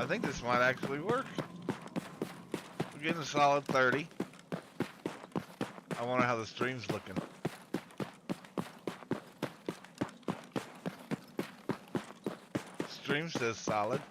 I think this might actually work. We're getting a solid 30. I wonder how the stream's looking. Stream says solid.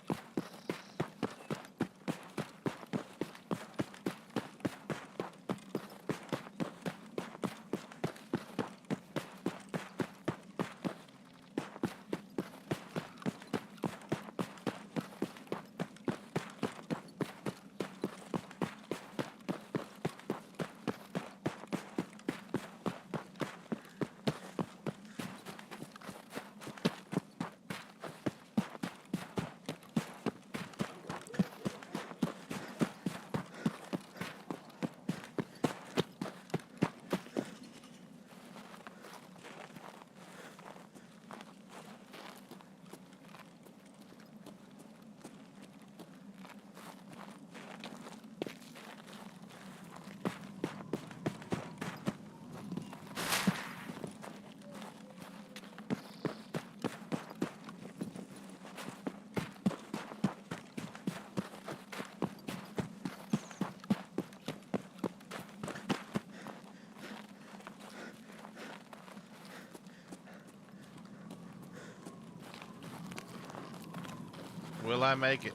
Will I make it?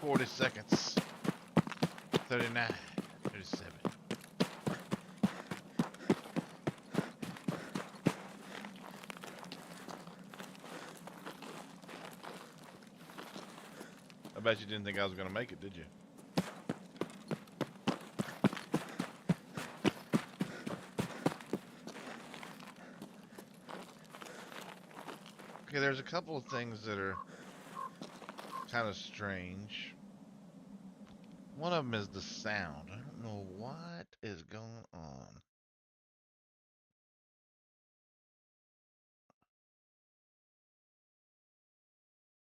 40 seconds. 39. 37. I bet you didn't think I was going to make it, did you? Okay, there's a couple of things that are kind of strange. One of them is the sound. I don't know what is going on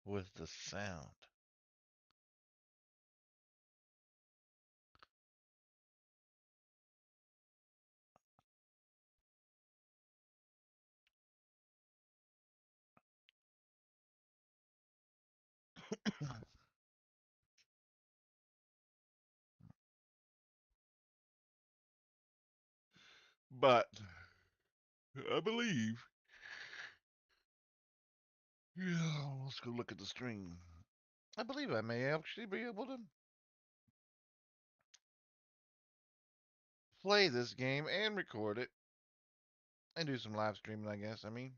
with the sound. But I believe. Yeah, let's go look at the stream. I believe I may actually be able to play this game and record it and do some live streaming, I guess. I mean,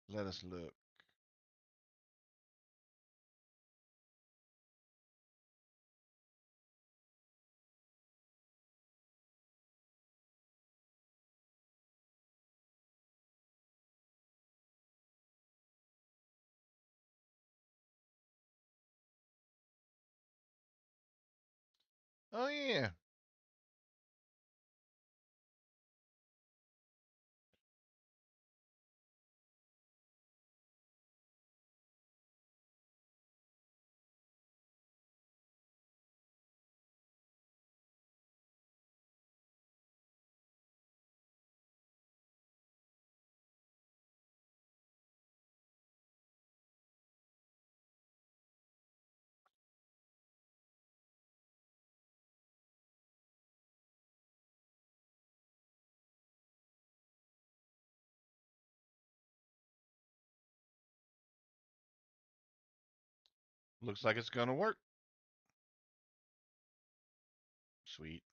let us look. Oh, yeah. Looks like it's going to work. Sweet.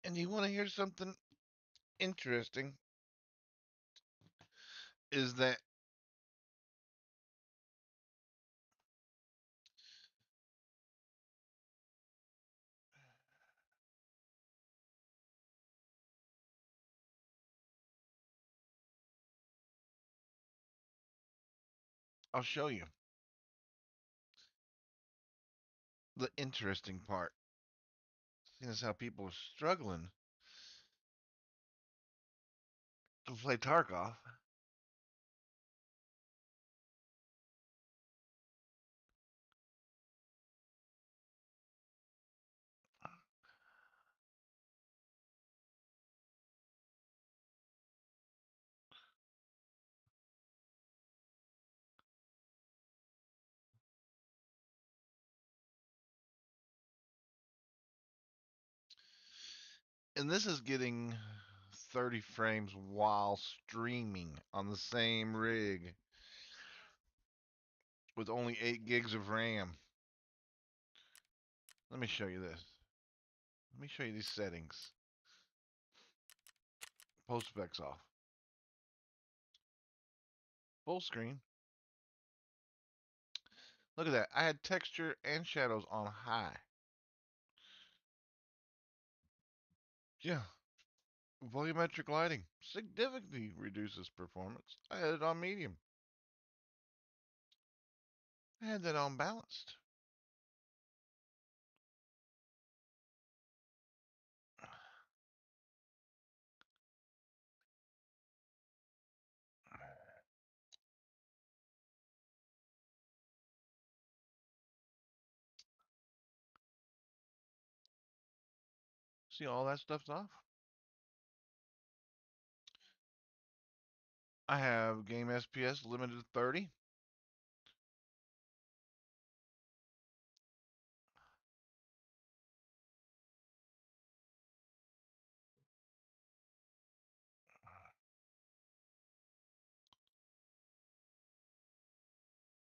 And you want to hear something interesting? Is that I'll show you. the interesting part. Seeing as how people are struggling to play Tarkov. And this is getting 30 frames while streaming on the same rig with only 8 gigs of RAM. Let me show you this. Let me show you these settings. Post specs off. Full screen. Look at that. I had texture and shadows on high. Yeah. Volumetric lighting significantly reduces performance. I had it on medium. I had that on balanced. See, all that stuff's off. I have game SPS limited to 30.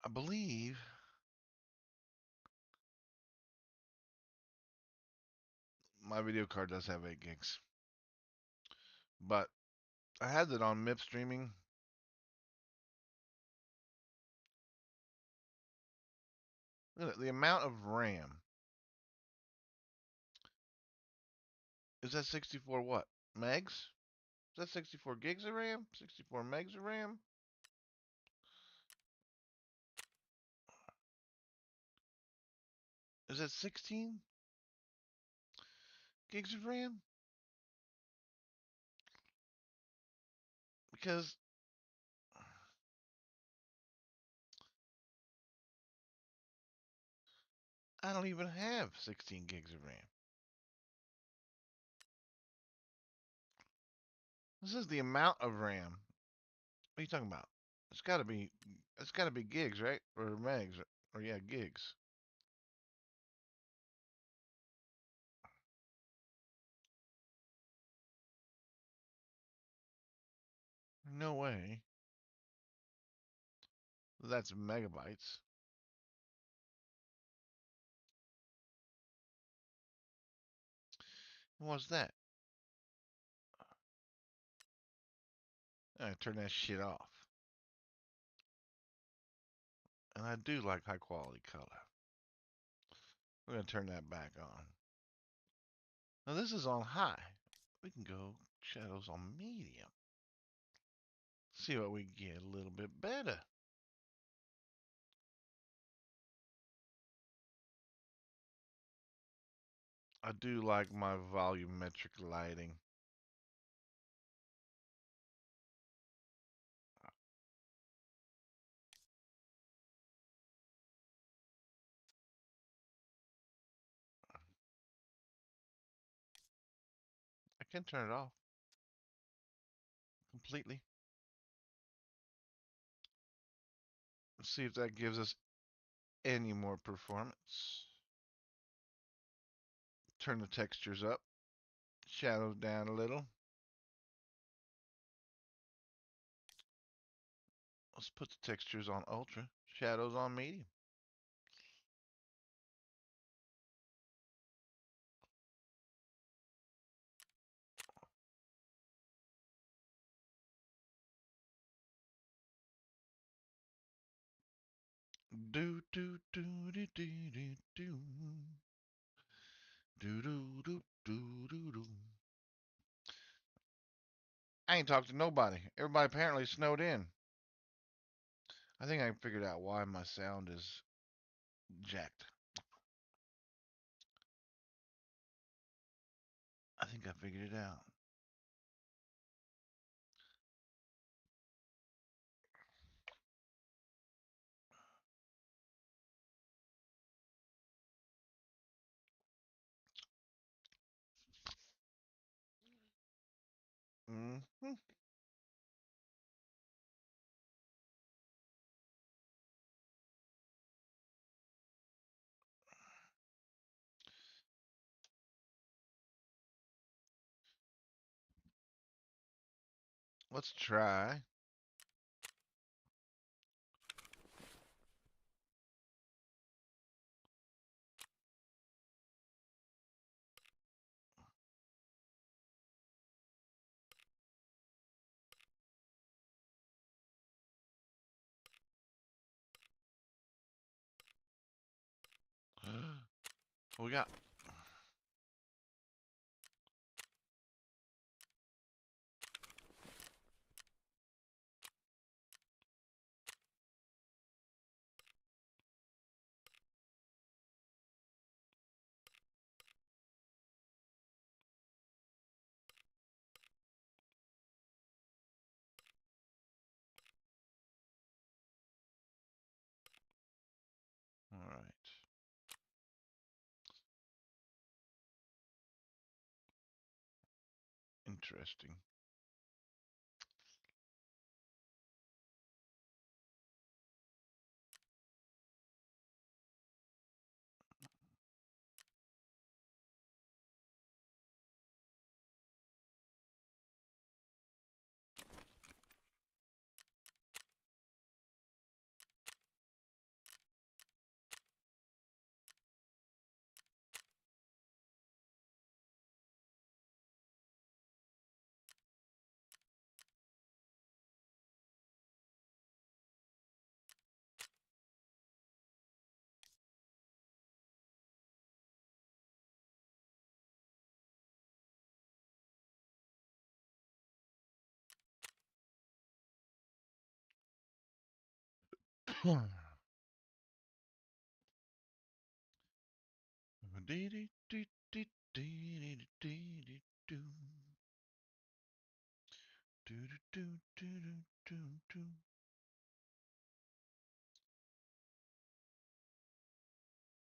I believe my video card does have 8 gigs. But I had it on MIP streaming. Look at the amount of RAM. Is that 64 what? Megs? Is that 64 gigs of RAM? 64 megs of RAM? Is that 16 gigs of RAM? Because I don't even have 16 gigs of RAM. This is the amount of RAM. What are you talking about? It's gotta be gigs, right? Or megs, or yeah, gigs. No way. That's megabytes. What's that? I turn that shit off. And I do like high quality color. We're gonna turn that back on. Now this is on high. We can go shadows on medium. See what we get a little bit better. I do like my volumetric lighting. I can turn it off completely. Let's see if that gives us any more performance. Turn the textures up, shadows down a little. Let's put the textures on ultra, shadows on medium. Do do do do do do do do do do do do do. I ain't talked to nobody. Everybody apparently snowed in. I think I figured out why my sound is jacked. think I figured it out. Mm-hmm. Let's try. What we got? All right. Interesting.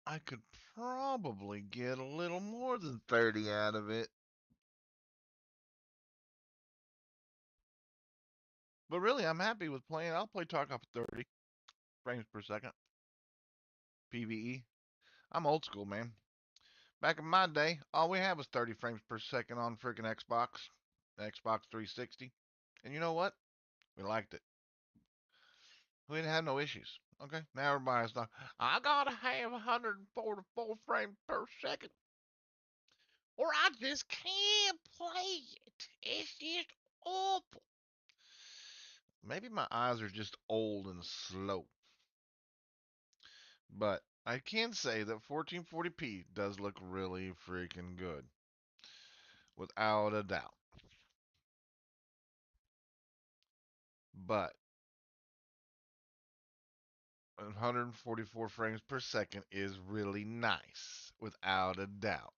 I could probably get a little more than 30 out of it. But really, I'm happy with playing. I'll play Tarkov at 30 frames per second. PvE. I'm old school, man. Back in my day, all we had was 30 frames per second on freaking Xbox, Xbox 360. And you know what? We liked it. We didn't have no issues. Okay? Now everybody's like, I gotta have 144 frames per second, or I just can't play it. It's just awful. Maybe my eyes are just old and slow. But I can say that 1440p does look really freaking good. Without a doubt. But 144 frames per second is really nice. Without a doubt.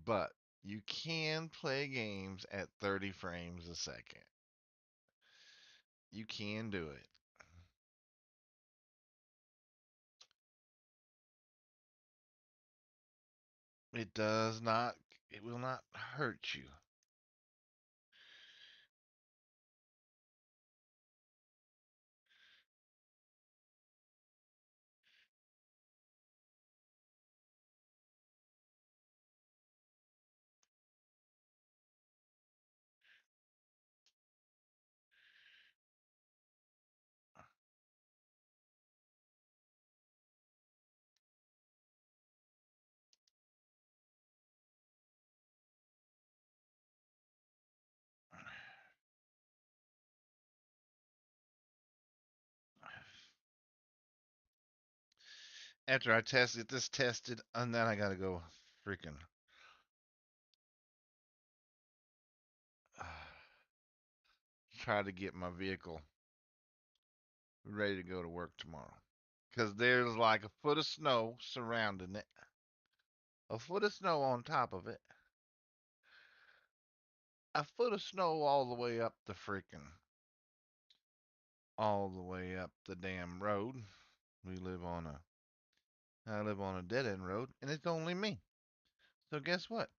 But you can play games at 30 frames a second. You can do it. It does not, it will not hurt you. After I get this tested, and then I gotta go freaking try to get my vehicle ready to go to work tomorrow. Because there's like a foot of snow surrounding it, a foot of snow on top of it. a foot of snow all the way up the freaking, all the way up the damn road. We live on a, I live on a dead end road, and it's only me. So guess what?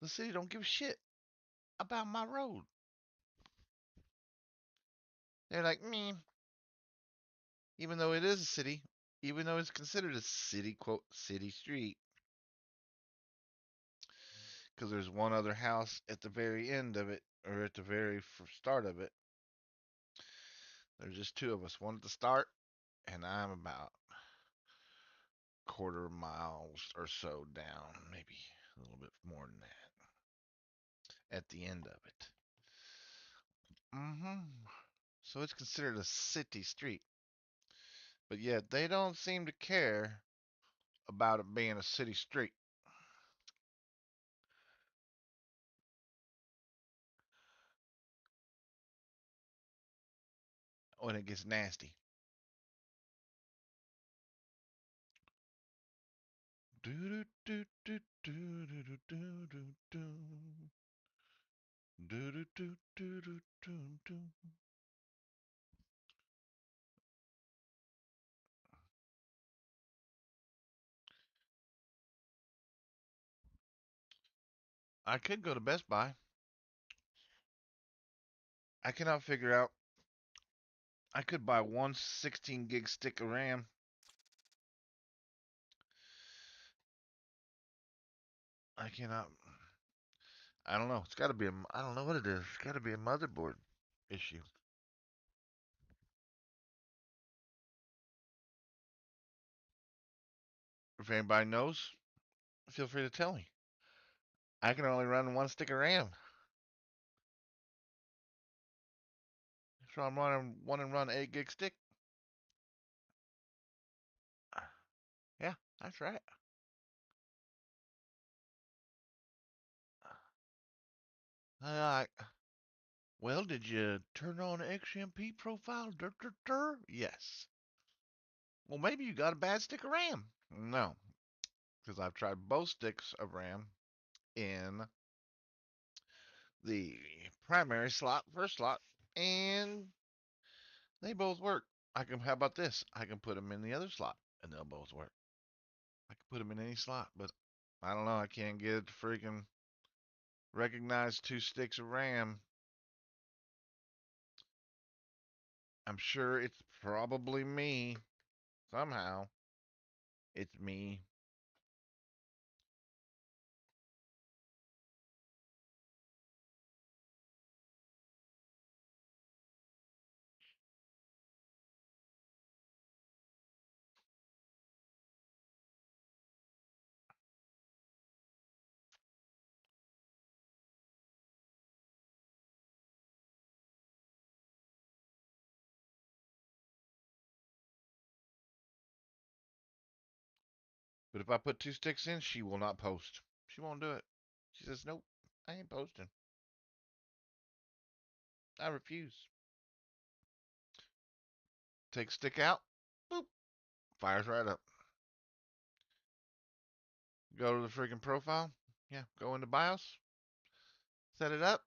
The city don't give a shit about my road. They're like, me, even though it is a city, even though it's considered a city, quote, city street, because there's one other house at the very end of it, or at the very start of it. There's just two of us, one at the start, and I'm about quarter miles or so down, maybe a little bit more than that, at the end of it. Mm-hmm. So it's considered a city street, but yet they don't seem to care about it being a city street when it gets nasty. Do do do do do do do do do do. Do do do do do do do. I could go to Best Buy. I cannot figure out. I could buy one 16 gig stick of RAM. I cannot. I don't know. It's got to be a. I don't know what it is. It's got to be a motherboard issue. If anybody knows, feel free to tell me. I can only run one stick of RAM, so I'm running one and run 8 gig stick. Yeah, that's right. Well, did you turn on XMP profile? Dur, dur, dur? Yes. Well, maybe you got a bad stick of RAM. No, because I've tried both sticks of RAM in the primary slot, first slot, and they both work. How about this? I can put them in the other slot, and they'll both work. I can put them in any slot, but I don't know. I can't get it to freaking recognize two sticks of RAM. I'm sure it's probably me. Somehow, it's me. But if I put two sticks in, she will not post. She won't do it. She says, nope, I ain't posting. I refuse. Take stick out. Boop. Fires right up. Go to the freaking profile. Yeah, go into BIOS. Set it up.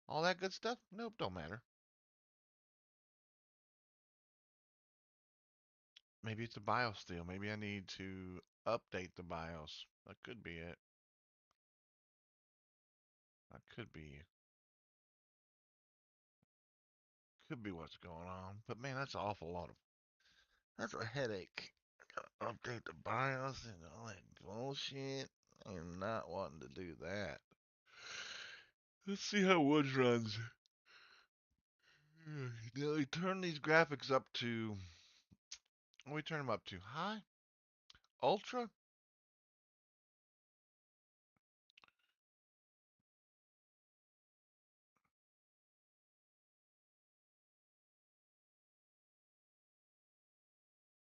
All that good stuff. Nope, don't matter. Maybe it's a BIOS deal. Maybe I need to update the BIOS. That could be it. That could be what's going on. But man, that's an awful lot of. That's a headache. Gotta update the BIOS and all that bullshit. I am not wanting to do that. Let's see how Woods runs. Now we turn these graphics up to. What do we turn them up to? High? Ultra?